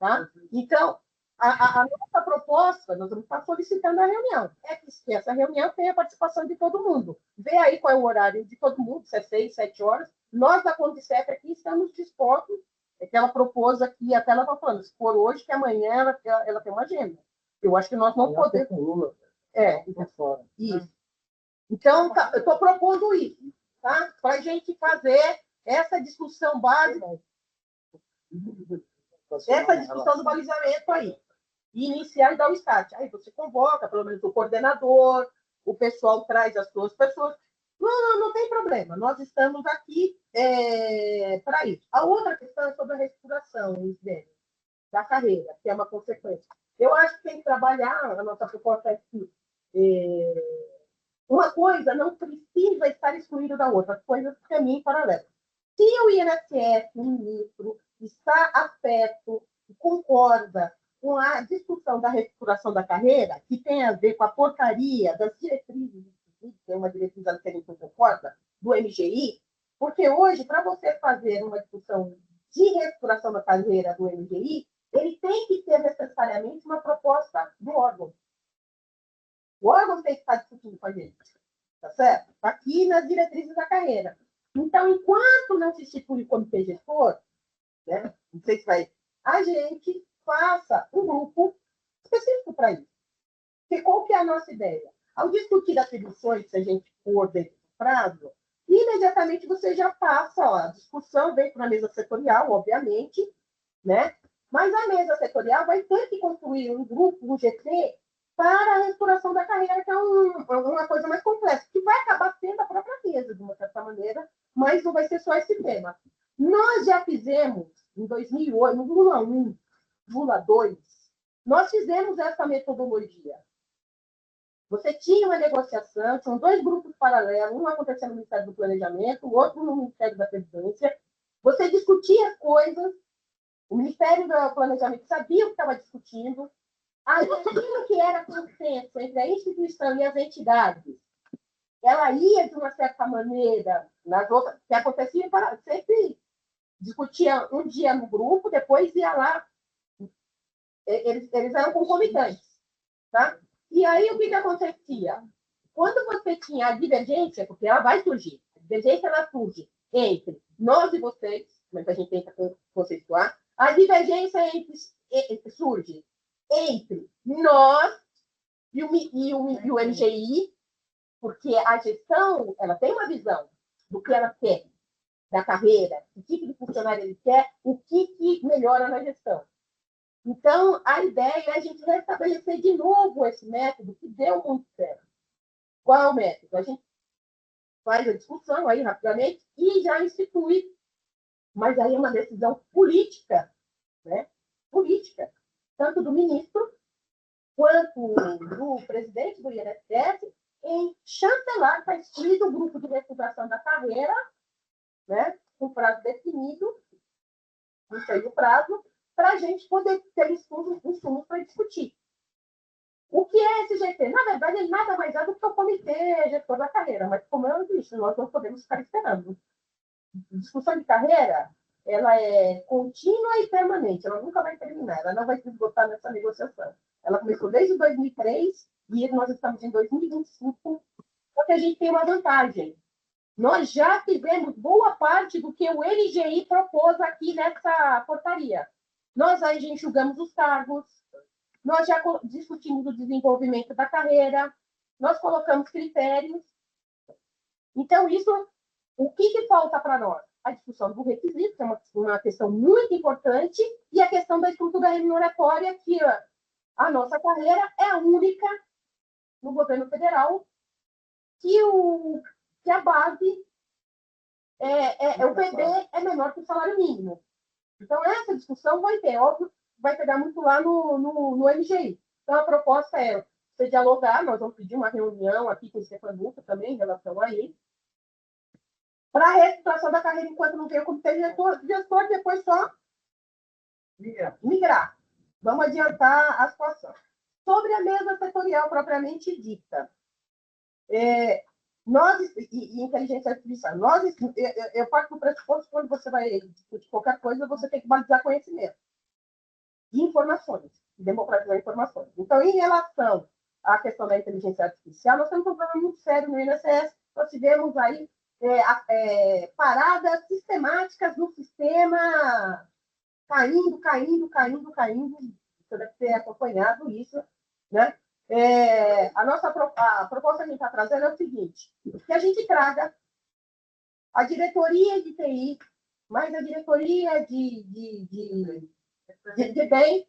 Tá? Então, a nossa proposta, nós vamos estar solicitando a reunião. É que essa reunião tenha a participação de todo mundo. Vê aí qual é o horário de todo mundo, se é 6, 7 horas. Nós, da Condicep, aqui, estamos dispostos, é que ela propôs aqui, até ela está falando, se for hoje, que amanhã ela tem uma agenda. Eu acho que nós não podemos... Isso. Então, eu estou propondo isso, tá? Para a gente fazer essa discussão básica, essa discussão do balizamento aí. Iniciar e dar o start. Aí você convoca, pelo menos, o coordenador, o pessoal traz as suas pessoas. Não tem problema. Nós estamos aqui para isso. A outra questão é sobre a reestruturação da carreira, que é uma consequência. Eu acho que tem que trabalhar, a nossa proposta é que uma coisa não precisa estar excluída da outra, as coisas caminham paralelas. Se o INSS, o ministro, está afeto, concorda com a discussão da reestruturação da carreira, que tem a ver com a portaria das diretrizes, que é uma diretriz que a gente concorda, do MGI, porque hoje, para você fazer uma discussão de reestruturação da carreira do MGI, ele tem que ter necessariamente uma proposta do órgão. O órgão tem que estar discutindo com a gente, tá certo? Está aqui nas diretrizes da carreira. Então, enquanto não se institui o comitê gestor, né, não sei se vai, a gente faça um grupo específico para isso. Porque qual que é a nossa ideia? Ao discutir atribuições, se a gente for dentro do prazo, imediatamente você já passa, ó, a discussão vem para a mesa setorial, obviamente, né? Mas a mesa setorial vai ter que construir um grupo, um GT, para a restauração da carreira, que é uma coisa mais complexa, que vai acabar sendo a própria mesa, de uma certa maneira, mas não vai ser só esse tema. Nós já fizemos, em 2008, no Lula 1, Lula 2, nós fizemos essa metodologia. Você tinha uma negociação, tinham dois grupos paralelos, um acontecendo no Ministério do Planejamento, o outro no Ministério da Previdência. Você discutia coisas, o Ministério do Planejamento sabia o que estava discutindo, aquilo que era consenso entre a instituição e as entidades, ela ia, de uma certa maneira, nas outras, que acontecia sempre discutia um dia no grupo, depois ia lá, eles eram concomitantes, tá? E aí, o que acontecia? Quando você tinha a divergência, porque ela vai surgir, a divergência ela surge entre nós e vocês, mas a gente tenta conceituar, a divergência surge entre nós e o MGI, porque a gestão ela tem uma visão do que ela quer da carreira, que tipo de funcionário ele quer, o que melhora na gestão. Então, a ideia é a gente restabelecer de novo esse método que deu muito certo. Qual é o método? A gente faz a discussão aí rapidamente e já institui. Mas aí é uma decisão política, né? Política, tanto do ministro quanto do presidente do INSS, em chancelar para excluir o grupo de reestruturação da carreira, né? Com prazo definido, isso aí o prazo, para a gente poder ter insumos para discutir. O que é esse GT? Na verdade, ele nada mais é do que o comitê gestor da carreira, mas como eu disse, nós não podemos ficar esperando. A discussão de carreira, ela é contínua e permanente, ela nunca vai terminar, ela não vai se esgotar nessa negociação. Ela começou desde 2003 e nós estamos em 2025, porque a gente tem uma vantagem. Nós já fizemos boa parte do que o NGI propôs aqui nessa portaria. Nós aí já enxugamos os cargos, nós já discutimos o desenvolvimento da carreira, nós colocamos critérios. Então, isso, o que falta para nós? A discussão do requisito, que é uma questão muito importante, e a questão da estrutura remuneratória, que a nossa carreira é a única no governo federal que a base, o PB é menor que o salário mínimo. Então, essa discussão vai ter, óbvio, vai pegar muito lá no MGI. Então, a proposta é você dialogar, nós vamos pedir uma reunião aqui com o Stefanuca também, em relação a isso, para a reestruturação da carreira enquanto não tem o comitê gestor, depois só migrar. Vamos adiantar a situação. Sobre a mesa setorial propriamente dita, nós, e inteligência artificial, eu parto do pressuposto que quando você vai discutir qualquer coisa, você tem que balizar conhecimento. de informações, de democratizar informações. Então, em relação à questão da inteligência artificial, nós temos um problema muito sério no INSS. Nós tivemos aí paradas sistemáticas no sistema, caindo. Você deve ter acompanhado isso, né? A proposta que a gente está trazendo é o seguinte, que a gente traga a diretoria de TI, mais a diretoria de bem,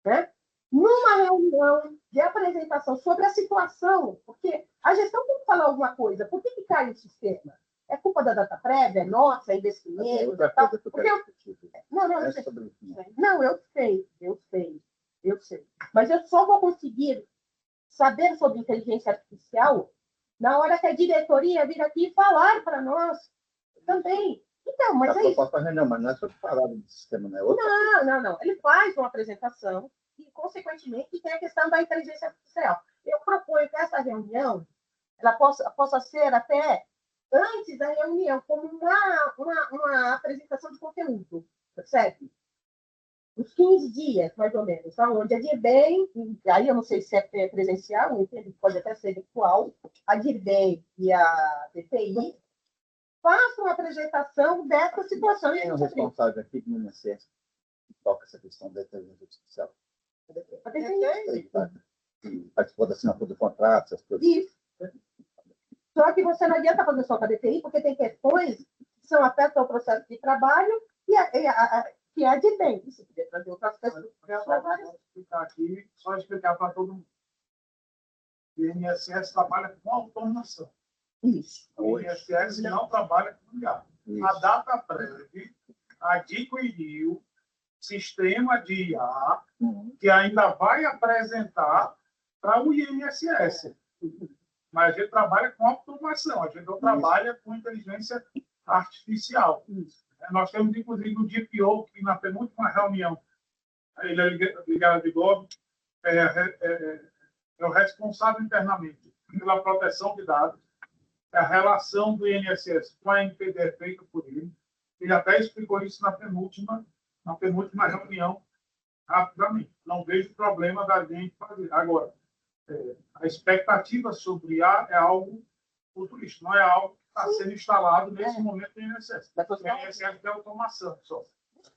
né? Numa reunião de apresentação sobre a situação, porque a gestão tem que falar alguma coisa. Por que cai o sistema? É culpa da data prévia? É nossa? É investimento? Não, eu sei. Mas eu só vou conseguir saber sobre inteligência artificial na hora que a diretoria vir aqui falar para nós também. Então, mas é isso. Mas não é só falar do sistema, não é outra Não. Ele faz uma apresentação e, consequentemente, tem a questão da inteligência artificial. Eu proponho que essa reunião ela possa ser até antes da reunião, como uma apresentação de conteúdo, percebe? Uns 15 dias, mais ou menos, onde a DIRBEM, aí eu não sei se é presencial, entendo, pode até ser virtual, a DIRBEM e a DTI façam uma apresentação dessa situação. Quem é o responsável aqui do INSS que toca essa questão da inteligência artificial? A DTI. Participou da assinatura do contrato, essas coisas. Isso. Só que você não adianta fazer só com a DTI, porque tem questões que são afetas ao processo de trabalho que é de bem. Isso podia trazer outras pessoas. Explicar para todo mundo. O INSS trabalha com automação. Isso. O INSS não trabalha com IA. A DataPrev adquiriu sistema de IA que ainda vai apresentar para o INSS. Mas a gente trabalha com automação, a gente não trabalha com inteligência artificial. Nós temos, inclusive, o DPO, que na penúltima reunião, ele é ligado de Globo, é o responsável internamente pela proteção de dados, a relação do INSS com a NPD é feita por ele. Ele até explicou isso na penúltima reunião, rapidamente. Não vejo problema da gente fazer. Agora, a expectativa sobre IA é algo futurista, não é algo que está sendo instalado nesse momento no INSS. O INSS tem automação só.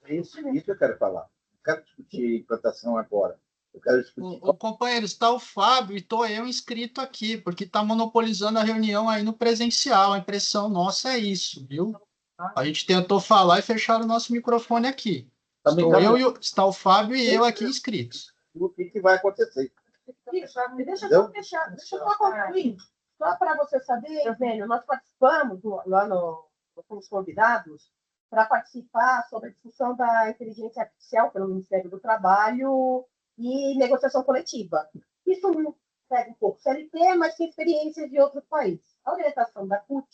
É isso que eu quero falar. Não quero discutir implantação agora. Eu quero discutir... Companheiros, está o Fábio e estou eu inscrito aqui, porque está monopolizando a reunião aí no presencial. A impressão nossa é isso, viu? A gente tentou falar e fecharam o nosso microfone aqui. Está o Fábio e eu aqui inscritos. O que vai acontecer? Deixa eu só concluir. Só para você saber, Eugênio, nós participamos lá fomos convidados para participar sobre a discussão da inteligência artificial pelo Ministério do Trabalho e negociação coletiva. Isso pega um pouco CLT, mas tem experiências de outros países. A orientação da CUT,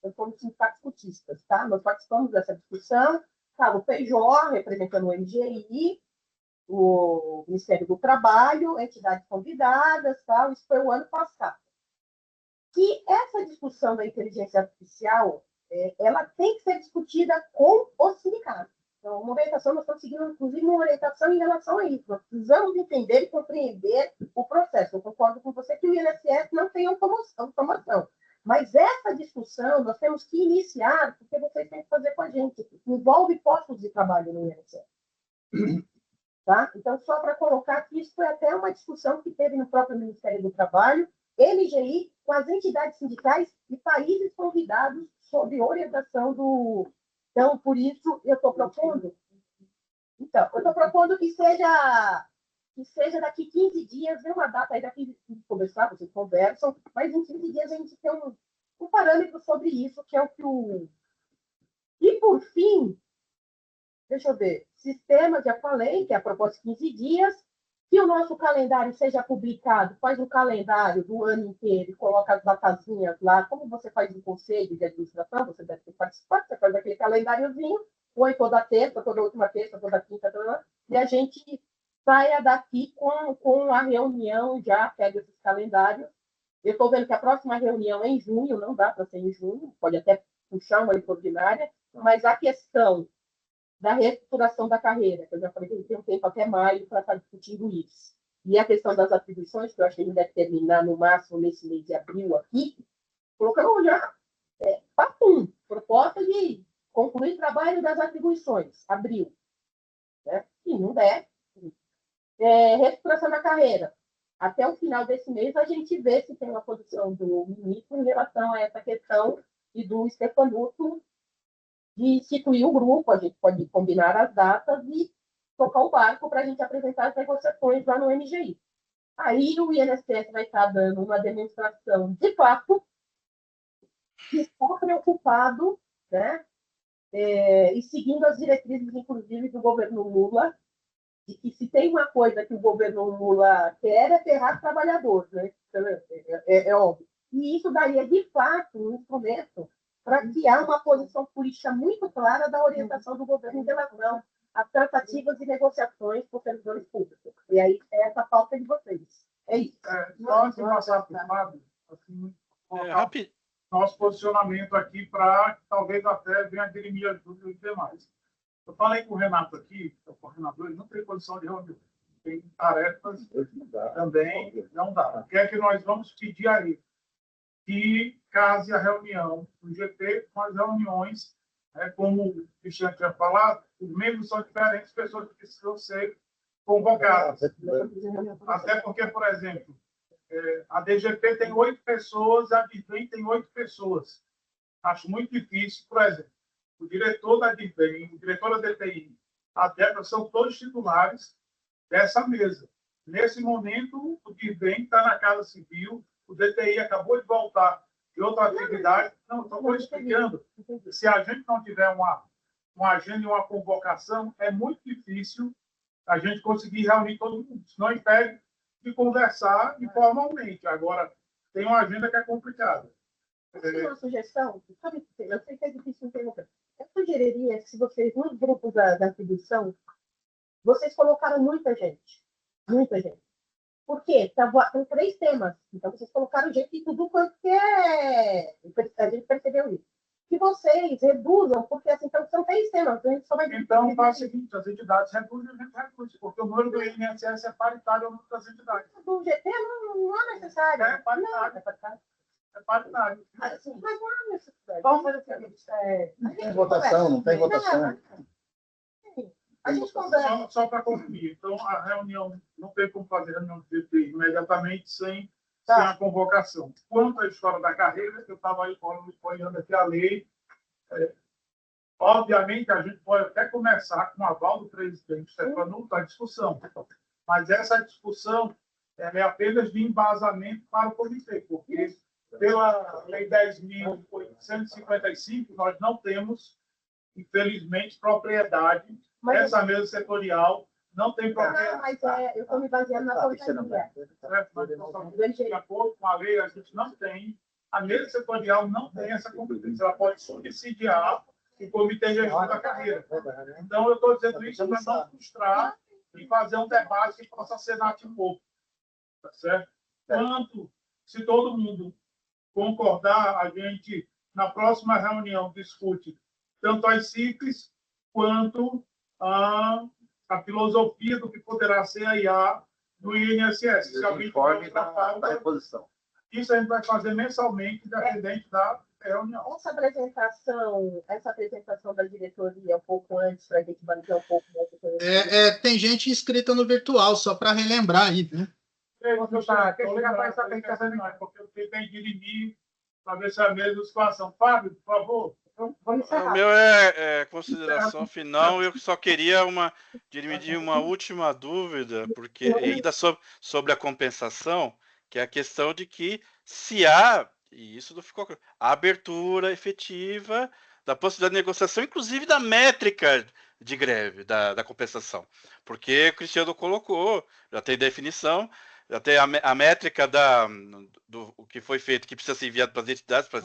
nós somos sindicatos cutistas, tá? Nós participamos dessa discussão, estava o PJ, representando o MGI, o Ministério do Trabalho, entidades convidadas, tal. Isso foi o ano passado. Que essa discussão da inteligência artificial, ela tem que ser discutida com os sindicatos. Então, uma orientação, nós estamos seguindo, inclusive, uma orientação em relação a isso. Nós precisamos entender e compreender o processo. Eu concordo com você que o INSS não tem automação. Mas essa discussão nós temos que iniciar, porque vocês têm que fazer com a gente. Envolve postos de trabalho no INSS. Tá? Então, só para colocar que isso foi até uma discussão que teve no próprio Ministério do Trabalho, MGI, com as entidades sindicais e países convidados sob orientação do... Então, por isso, eu estou propondo... Então, eu estou propondo que seja daqui 15 dias, vem uma data aí daqui de conversar, vocês conversam, mas em 15 dias a gente tem um parâmetro sobre isso, que é o que o... E, por fim, deixa eu ver, sistema, já falei, que é a proposta de 15 dias, que o nosso calendário seja publicado, faz um calendário do ano inteiro e coloca as datazinhas lá, como você faz no conselho de administração, você deve ter participado, você faz aquele calendáriozinho, põe toda terça, toda última terça, toda quinta, e a gente saia daqui com a reunião, já pega esses calendários. Eu estou vendo que a próxima reunião é em junho, não dá para ser em junho, pode até puxar uma extraordinária, mas a questão da reestruturação da carreira, que eu já falei que tem um tempo até maio para estar discutindo isso. E a questão das atribuições, que eu acho que a gente deve terminar no máximo nesse mês de abril aqui, colocamos já papum, proposta de concluir trabalho das atribuições, abril. Né? Se não der, reestruturação da carreira. Até o final desse mês, a gente vê se tem uma posição do ministro em relação a essa questão e do Stefanuto de instituir o grupo. A gente pode combinar as datas e tocar o barco para a gente apresentar as negociações lá no MGI. Aí o INSS vai estar dando uma demonstração de fato que está preocupado, né, e seguindo as diretrizes, inclusive, do governo Lula, de que se tem uma coisa que o governo Lula quer é ferrar trabalhadores, né? É óbvio. E isso daria, de fato, um instrumento para criar uma posição política muito clara da orientação do governo em relação às tratativas e negociações com servidores públicos. E aí, é essa pauta de vocês. É isso. Nós, passar por Fábio, assim, Rápido. nosso posicionamento aqui para talvez até venha dirimir as dúvidas e demais. Eu falei com o Renato aqui, o coordenador, ele não tem condição de reunião. Tem tarefas também, não dá. O que é que nós vamos pedir aí? Que case a reunião do GT com as reuniões, como o Cristiano tinha falado, os membros são diferentes, pessoas que precisam ser convocadas. Até porque, por exemplo, a DGP tem 8 pessoas, a DIVEM tem 8 pessoas. Acho muito difícil, por exemplo, o diretor da DIVEM, o diretor da DTI, a DEPA, são todos titulares dessa mesa. Nesse momento, o DIVEM está na Casa Civil, o DTI acabou de voltar de outra atividade. Não, estou explicando. Se a gente não tiver uma agenda e uma convocação, é muito difícil a gente conseguir reunir todo mundo. Senão impede de conversar informalmente. Agora, tem uma agenda que é complicada. Tem uma sugestão? Sabe, eu sei que é difícil interromper. Eu sugeriria que, se vocês, nos grupos da atribuição, vocês colocaram muita gente. Muita gente. Por quê? Tem 3 temas. Então, vocês colocaram gente em tudo quanto que é. A gente percebeu isso. Que vocês reduzam, porque assim, então, são 3 temas. A gente só vai... Então, faz o seguinte, as entidades reduzem, a gente reduz, porque o número do INSS é paritário ao número das entidades. Do GT não é necessário. É paritário. Não, é paritário. É paritário. Assim, mas não é necessário. Vamos fazer o seguinte. Não tem votação, não tem votação. A gente conversa. Só para concluir. Então, a reunião, não tem como fazer reunião do GT imediatamente sem a convocação. Quanto à história da carreira, eu estava aí olhando aqui a lei. Obviamente, a gente pode até começar com o aval do presidente Stefanuto a discussão. Mas essa discussão é apenas de embasamento para o comitê, porque pela Lei 10.855, nós não temos, infelizmente, propriedade. Essa mesa setorial não tem propriedade. Mas eu estou me baseando na portaria. De acordo com a lei, a gente não tem, a mesa setorial não tem essa competência. Ela pode subsidiar o comitê de gestão da carreira. Então, eu estou dizendo isso para não frustrar e fazer um debate que possa ser nativo. Tá certo? Quanto, se todo mundo concordar, a gente, na próxima reunião, discute tanto as CIFs quanto a filosofia do que poderá ser a IA do INSS. Se alguém Informe da reposição. Isso a gente vai fazer mensalmente, independente da reunião. Essa apresentação da diretoria um pouco antes, para a gente bater um pouco mais. Tem gente inscrita no virtual, só para relembrar aí, viu? Porque eu tenho que dirimir para ver se é a mesma situação. Fábio, por favor. O meu é consideração final. Eu só queria dirimir uma última dúvida, porque ainda sobre a compensação, que é a questão de que se há, e isso não ficou claro, a abertura efetiva da possibilidade de negociação, inclusive da métrica de greve, da compensação. Porque o Cristiano colocou, já tem definição, já tem a métrica do que foi feito, que precisa ser enviado para as entidades, para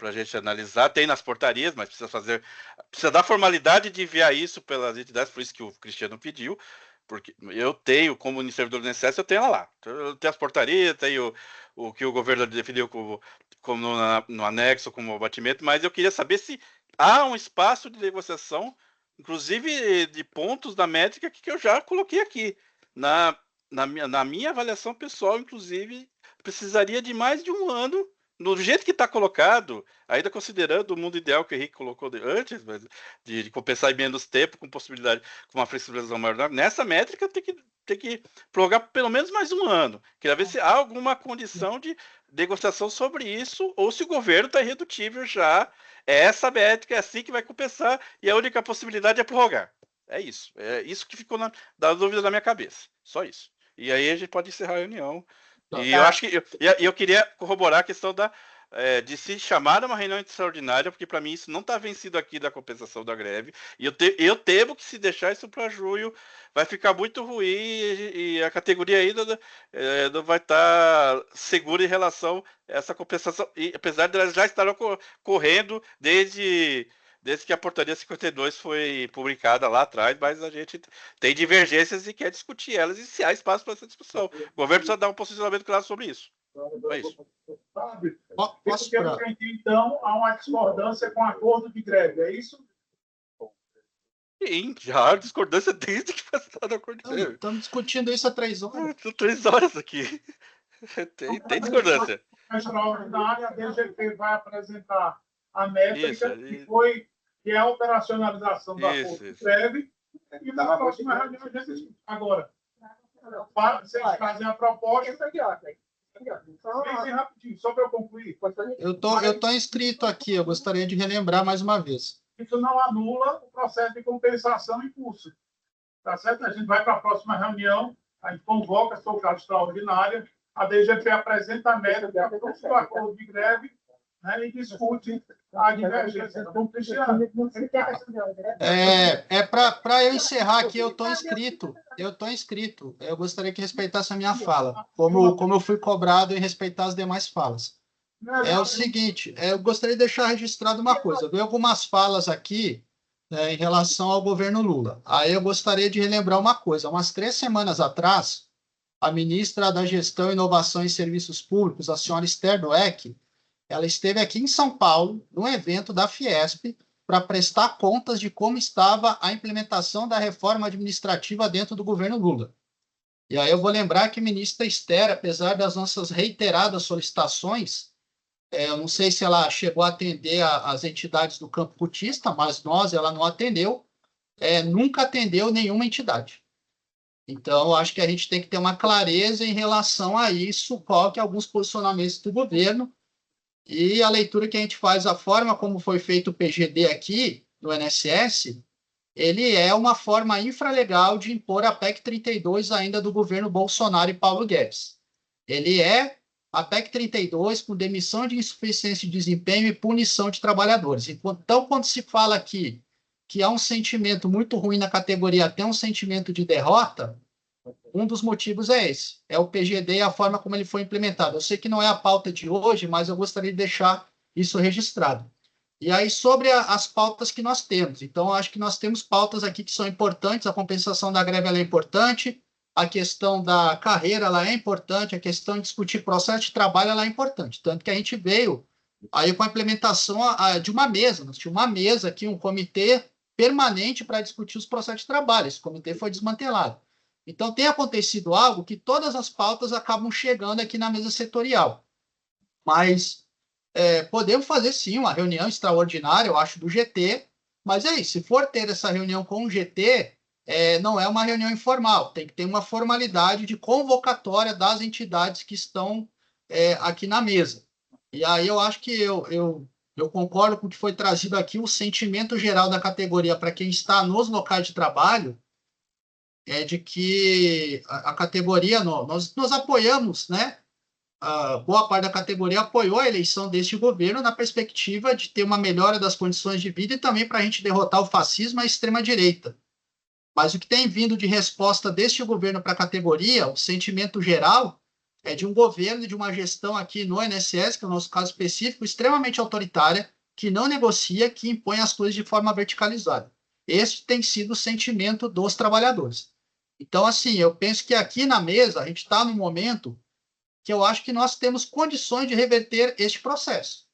a gente analisar. Tem nas portarias, mas precisa dar formalidade de enviar isso pelas entidades, por isso que o Cristiano pediu, porque eu tenho, como servidor do INSS, eu tenho ela lá. Eu tenho as portarias, tenho o que o governo definiu como no anexo, como abatimento, mas eu queria saber se há um espaço de negociação inclusive de pontos da métrica que eu já coloquei aqui. Na minha avaliação pessoal, inclusive, precisaria de mais de um ano, do jeito que está colocado, ainda considerando o mundo ideal que o Henrique colocou antes, mas de compensar em menos tempo, com possibilidade, com uma flexibilização maior. Nessa métrica tem que prorrogar pelo menos mais um ano. Queria ver se há alguma condição de negociação sobre isso, ou se o governo está irredutível já. É essa métrica, é assim que vai compensar, e a única possibilidade é prorrogar. É isso que ficou da dúvida na minha cabeça. Só isso. E aí a gente pode encerrar a reunião. E eu acho que eu queria corroborar a questão de se chamar uma reunião extraordinária, porque para mim isso não está vencido aqui da compensação da greve. E eu temo que se deixar isso para julho vai ficar muito ruim e a categoria ainda não vai estar segura em relação a essa compensação. E, apesar de elas já estarem correndo desde que a portaria 52 foi publicada lá atrás, mas a gente tem divergências e quer discutir elas e se há espaço para essa discussão. O governo precisa dar um posicionamento claro sobre isso. É isso. Posso então, há uma discordância com o acordo de greve, é isso? Sim, já há discordância desde que foi assinado o acordo de greve. Estamos discutindo isso há 3 horas. Estou 3 horas aqui. Tem discordância. Na extraordinária, a DGP vai apresentar a métrica que é a operacionalização do acordo de greve, e na próxima reunião a gente discute. Agora, vocês fazem a proposta. Bem rapidinho, só para eu concluir. Eu tô inscrito aqui, eu gostaria de relembrar mais uma vez. Isso não anula o processo de compensação em curso. Tá certo? A gente vai para a próxima reunião, a gente convoca a sua casa extraordinária, a DGP apresenta a métrica do acordo de greve, né, e discute a divergência com o Cristiano. Para eu encerrar aqui, eu estou inscrito. Eu gostaria que respeitasse a minha fala, como eu fui cobrado em respeitar as demais falas. É o seguinte, eu gostaria de deixar registrado uma coisa. Eu vi algumas falas aqui, né, em relação ao governo Lula. Aí eu gostaria de relembrar uma coisa. Umas 3 semanas atrás, a ministra da Gestão, Inovação e Serviços Públicos, a senhora Esther Dweck, ela esteve aqui em São Paulo, num evento da Fiesp, para prestar contas de como estava a implementação da reforma administrativa dentro do governo Lula. E aí eu vou lembrar que a ministra Esther, apesar das nossas reiteradas solicitações, eu não sei se ela chegou a atender as entidades do campo cutista, mas ela não atendeu, nunca atendeu nenhuma entidade. Então, eu acho que a gente tem que ter uma clareza em relação a isso, qual que é alguns posicionamentos do governo, e a leitura que a gente faz, a forma como foi feito o PGD aqui, no INSS, ele é uma forma infralegal de impor a PEC 32 ainda do governo Bolsonaro e Paulo Guedes. Ele é a PEC 32 com demissão de insuficiência de desempenho e punição de trabalhadores. Então, quando se fala aqui que há um sentimento muito ruim na categoria, até um sentimento de derrota, um dos motivos é esse, é o PGD e a forma como ele foi implementado. Eu sei que não é a pauta de hoje, mas eu gostaria de deixar isso registrado. E aí, sobre as pautas que nós temos. Então, eu acho que nós temos pautas aqui que são importantes, a compensação da greve ela é importante, a questão da carreira ela é importante, a questão de discutir processo de trabalho ela é importante. Tanto que a gente veio aí com a implementação de uma mesa. Nós tínhamos uma mesa aqui, um comitê permanente para discutir os processos de trabalho. Esse comitê foi desmantelado. Então, tem acontecido algo que todas as pautas acabam chegando aqui na mesa setorial. Mas podemos fazer, sim, uma reunião extraordinária, eu acho, do GT, mas é isso, se for ter essa reunião com o GT, não é uma reunião informal, tem que ter uma formalidade de convocatória das entidades que estão aqui na mesa. E aí eu acho que eu concordo com o que foi trazido aqui, o sentimento geral da categoria para quem está nos locais de trabalho, é de que a categoria, nós apoiamos, né? Boa parte da categoria apoiou a eleição deste governo na perspectiva de ter uma melhora das condições de vida e também para a gente derrotar o fascismo e a extrema-direita. Mas o que tem vindo de resposta deste governo para a categoria, o sentimento geral, é de um governo e de uma gestão aqui no INSS, que é o nosso caso específico, extremamente autoritária, que não negocia, que impõe as coisas de forma verticalizada. Esse tem sido o sentimento dos trabalhadores. Então, assim, eu penso que aqui na mesa a gente está num momento que eu acho que nós temos condições de reverter este processo.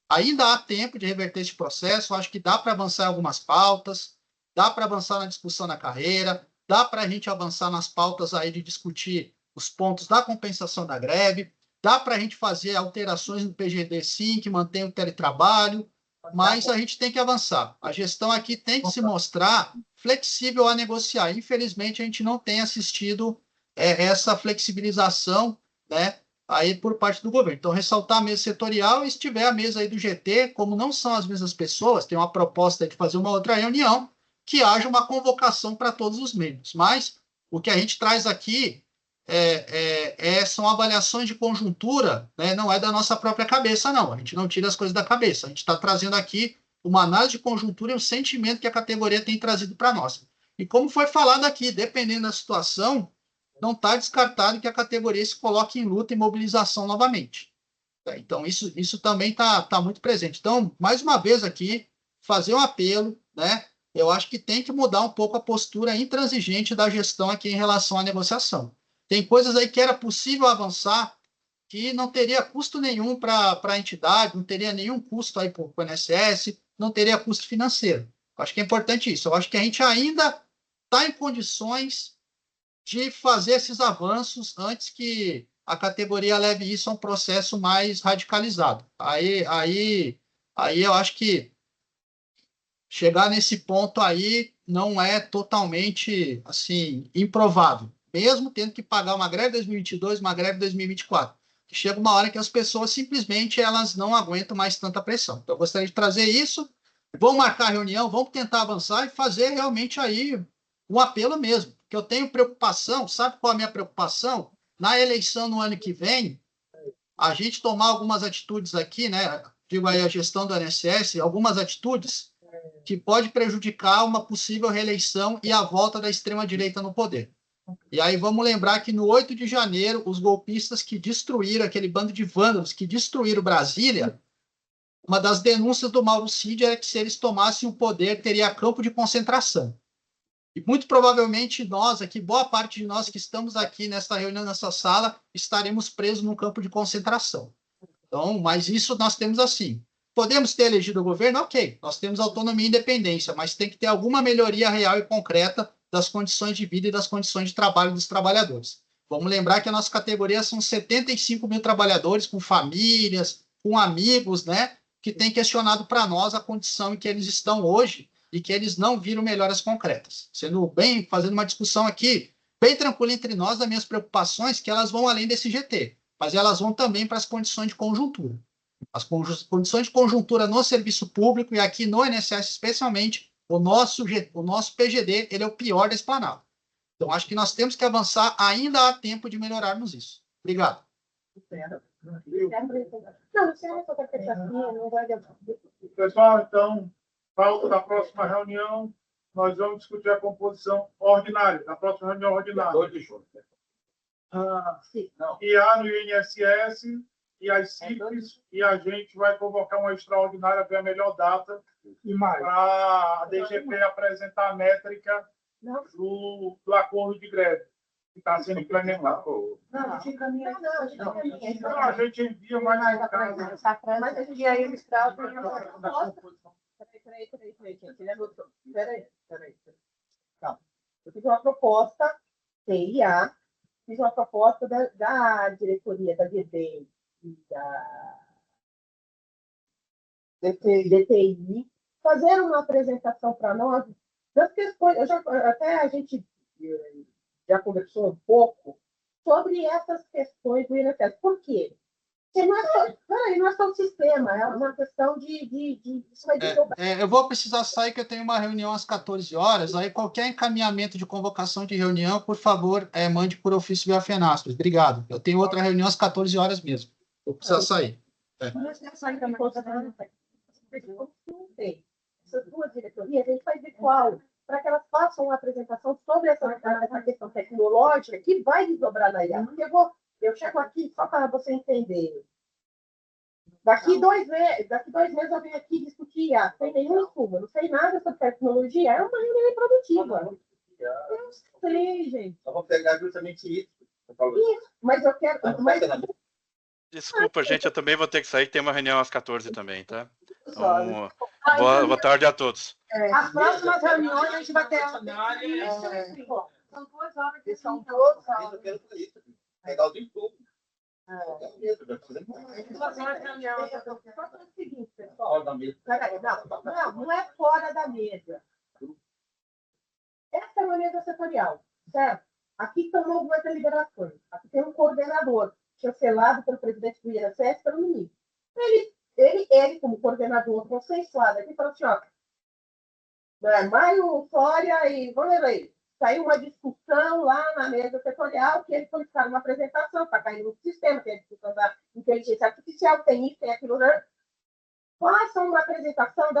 Ainda há tempo de reverter este processo, eu acho que dá para avançar algumas pautas, dá para avançar na discussão na carreira, dá para a gente avançar nas pautas aí de discutir os pontos da compensação da greve, dá para a gente fazer alterações no PGD, sim, que mantém o teletrabalho, mas a gente tem que avançar. A gestão aqui tem que se mostrar flexível a negociar. Infelizmente, a gente não tem assistido essa flexibilização, né, aí por parte do governo. Então, ressaltar a mesa setorial, e se tiver a mesa aí do GT, como não são as mesmas pessoas, tem uma proposta de fazer uma outra reunião, que haja uma convocação para todos os membros. Mas o que a gente traz aqui são avaliações de conjuntura, né? Não é da nossa própria cabeça, não. A gente não tira as coisas da cabeça. A gente está trazendo aqui uma análise de conjuntura e um sentimento que a categoria tem trazido para nós. E como foi falado aqui, dependendo da situação, não está descartado que a categoria se coloque em luta e mobilização novamente. Então, isso também está muito presente. Então, mais uma vez aqui, fazer um apelo, né? Eu acho que tem que mudar um pouco a postura intransigente da gestão aqui em relação à negociação. Tem coisas aí que era possível avançar, que não teria custo nenhum para a entidade, não teria nenhum custo aí para o INSS, não teria custo financeiro. Acho que é importante isso. Eu acho que a gente ainda está em condições de fazer esses avanços antes que a categoria leve isso a um processo mais radicalizado. Aí eu acho que chegar nesse ponto aí não é totalmente assim improvável, mesmo tendo que pagar uma greve 2022, uma greve 2024. Chega uma hora que as pessoas simplesmente elas não aguentam mais tanta pressão. Então, eu gostaria de trazer isso. Vamos marcar a reunião, vamos tentar avançar e fazer realmente aí um apelo mesmo. Porque eu tenho preocupação, sabe qual é a minha preocupação? Na eleição no ano que vem, a gente tomar algumas atitudes aqui, né? Digo aí a gestão do INSS, algumas atitudes que pode prejudicar uma possível reeleição e a volta da extrema-direita no poder. E aí vamos lembrar que no 8 de janeiro, os golpistas que destruíram, aquele bando de vândalos que destruíram Brasília, uma das denúncias do Mauro Cid era que se eles tomassem o poder, teria campo de concentração. E muito provavelmente nós aqui, boa parte de nós que estamos aqui nesta reunião, nessa sala, estaremos presos num campo de concentração. Então, mas isso nós temos assim. Podemos ter elegido o governo? Ok, nós temos autonomia e independência, mas tem que ter alguma melhoria real e concreta das condições de vida e das condições de trabalho dos trabalhadores. Vamos lembrar que a nossa categoria são 75 mil trabalhadores com famílias, com amigos, né, que têm questionado para nós a condição em que eles estão hoje e que eles não viram melhoras concretas. Sendo bem, fazendo uma discussão aqui, bem tranquila entre nós, das minhas preocupações, que elas vão além desse GT, mas elas vão também para as condições de conjuntura. As condições de conjuntura no serviço público e aqui no INSS especialmente, o nosso PGD, ele é o pior desse planalto. Então, acho que nós temos que avançar, ainda há tempo de melhorarmos isso. Obrigado. Pessoal, então, pauta da próxima reunião, nós vamos discutir a composição ordinária, da próxima reunião ordinária. 2 de junho. E há no INSS e as CIPs, e a gente vai convocar uma extraordinária, ver a melhor data, para a DGP apresentar a métrica do acordo de greve, que está sendo implementado. A gente envia, A gente envia mais mas a gente aí eles trazem Peraí. Calma. Eu fiz uma proposta, TIA, fiz uma proposta da diretoria da DD e da DTI, fazer uma apresentação para nós das questões. Até a gente já conversou um pouco sobre essas questões do INSS. Por quê? Porque não é só o sistema, é uma questão de isso vai eu vou precisar sair, que eu tenho uma reunião às 14 horas. Aí qualquer encaminhamento de convocação de reunião, por favor, mande por ofício via FENASPES. Obrigado. Eu tenho outra reunião às 14 horas mesmo. Vou precisar sair. Essas duas diretorias, a gente vai ver qual, para que elas façam uma apresentação sobre essa questão tecnológica que vai desdobrar na IA. Porque eu chego aqui só para você entender. Daqui 2 meses eu venho aqui discutir IA, sem nenhum estudo, não sei nada sobre tecnologia, é uma reunião improdutiva. Eu não sei, gente. Só vou pegar justamente isso. Isso, mas eu quero. Desculpa, gente, eu também vou ter que sair, tem uma reunião às 14 também, tá? Então, boa tarde a todos. As próximas reuniões a gente vai ter... São 2 horas de São 2 Eu horas. quero fazer isso. Pegar o tempo todo. Só que é o seguinte, pessoal. Peraí, não é fora da mesa. Essa é uma mesa setorial, certo? Aqui estão algumas deliberações. Aqui tem um coordenador, chancelado pelo presidente do INSS, pelo ministro. Ele, como coordenador consensuado aqui, falou assim, ó, Maio, Flória e Vanderlei, saiu uma discussão lá na mesa setorial, que eles solicitaram uma apresentação, está caindo no sistema, tem a discussão da inteligência artificial, tem isso, tem aquilo, né? Façam uma apresentação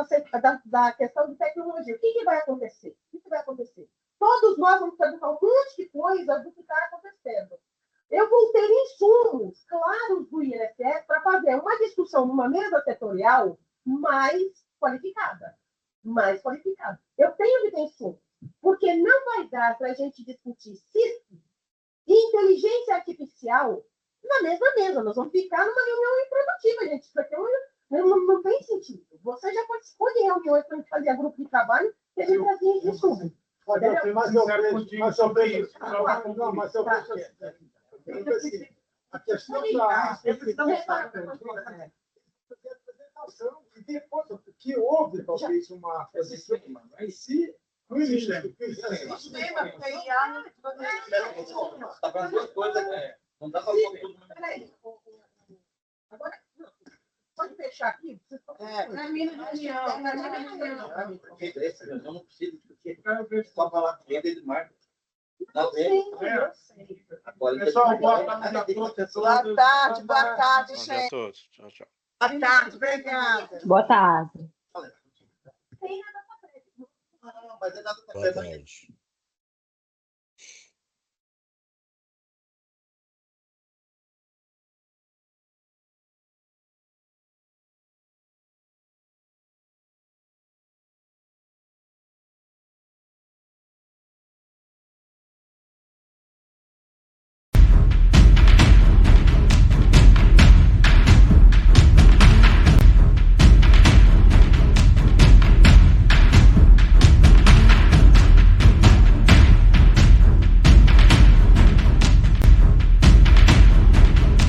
da questão de tecnologia. O que vai acontecer? O que vai acontecer? Todos nós vamos perguntar um monte de coisa do que está acontecendo. Eu vou ter insumos claros do INSS para fazer uma discussão numa mesa setorial mais qualificada. Mais qualificada. Eu tenho que ter insumos, porque não vai dar para a gente discutir CISP e inteligência artificial na mesma mesa. Nós vamos ficar numa reunião improdutiva, gente. Isso aqui não tem sentido. Você já participou de reuniões para a gente fazer grupo de trabalho e a gente trazia insumos. Mas eu penso a questão da apresentação e depois que houve talvez uma posição em si no início sistema, porque aí Está fazendo duas coisas, né? Não dá para fazer tudo. Peraí. Agora, pode fechar aqui? na minha reunião. Eu não preciso discutir. Só falar com ele marca. Eu sei. Agora, Pessoal, boa Boa tarde a todos. tarde, Bom dia a todos. Tchau, tchau. Boa tarde, obrigada. Boa tarde. Tem nada para frente. Não, mas é nada Boa tarde.